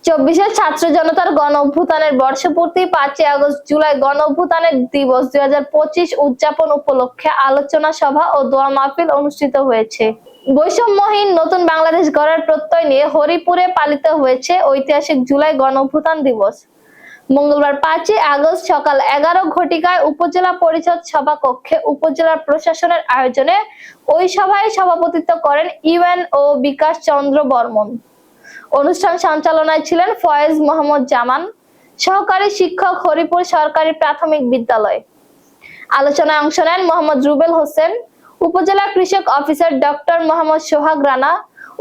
24-এর ছাত্র জনতার গণ অভ্যুত্থানের বর্ষপূর্তি 5 আগস্ট জুলাই গণ অভ্যুত্থানের দিবস 2025 উদযাপন উপলক্ষে আলোচনা সভা ও দোয়া মাহফিল অনুষ্ঠিত হয়েছে। বৈষম্যহীন নতুন বাংলাদেশ গড়ার প্রত্যয় নিয়ে হরিপুরে পালিত হয়েছে ঐতিহাসিক জুলাই গণ অভ্যুত্থান দিবস। মঙ্গলবার 5 আগস্ট সকাল 11 ঘটিকায় উপজেলা পরিষদ সভাকক্ষে উপজেলা প্রশাসনের আয়োজনে ওই সভায় সভাপতিত্ব করেন ইউএনও বিকাশ চন্দ্র বর্মন। অনুষ্ঠান সঞ্চালনায় ছিলেন ফয়েজ মোহাম্মদ জামান, সহকারী শিক্ষক, হরিপুর সরকারি প্রাথমিক বিদ্যালয়। আলোচনায় অংশ নেন মোহাম্মদ রুবেল হোসেন, উপজেলা কৃষক অফিসার ডক্টর মোহাম্মদ সোহাগ রানা,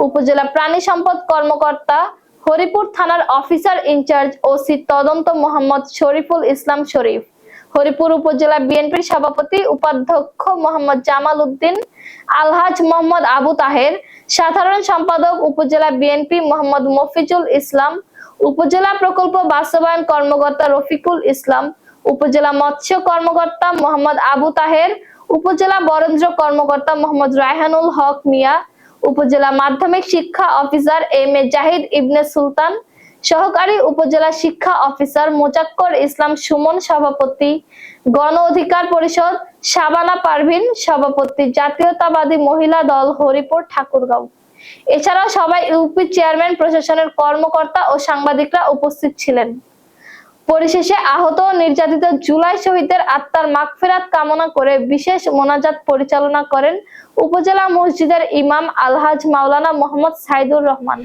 উপজেলা প্রাণী সম্পদ কর্মকর্তা, হরিপুর থানার অফিসার ইনচার্জ ওসি তদন্ত মোহাম্মদ শরীফুল ইসলাম শরীফ, হরিপুর উপজেলা বিএনপির সভাপতি উপাধ্যক্ষ মোহাম্মদ জামাল উদ্দিন, আলহাজ মোহাম্মদ আবু তাহের, সাধারণ সম্পাদক উপজেলা বিএনপি মোহাম্মদ মফিজুল ইসলাম, উপজেলা প্রকল্প বাস্তবায়ন কর্মকর্তা রফিকুল ইসলাম, উপজেলা মৎস্য কর্মকর্তা মোহাম্মদ আবু তাহের, উপজেলা বরেন্দ্র কর্মকর্তা মোহাম্মদ রায়হানুল হক মিয়া, উপজেলা মাধ্যমিক শিক্ষা অফিসার এম এ জাহিদ ইবনে সুলতান, সহকারী উপজেলা শিক্ষা অফিসার মোজাক্কর ইসলাম সুমন সভাপতি, গণ অধিকার পরিষদ শাবানা পারভিন সভাপতি, জাতীয়তাবাদী মহিলা দল হরিপুর ঠাকুরগাঁও। এছাড়াও সবাই ইউপি চেয়ারম্যান, প্রশাসনের কর্মকর্তা ও সাংবাদিকরা উপস্থিত ছিলেন। পরিশেষে আহত ও নির্যাতিত জুলাই শহীদদের আত্মার মাগফিরাত কামনা করে বিশেষ মোনাজাত পরিচালনা করেন উপজেলা মসজিদের ইমাম আলহাজ মাওলানা মোহাম্মদ সাইদুর রহমান।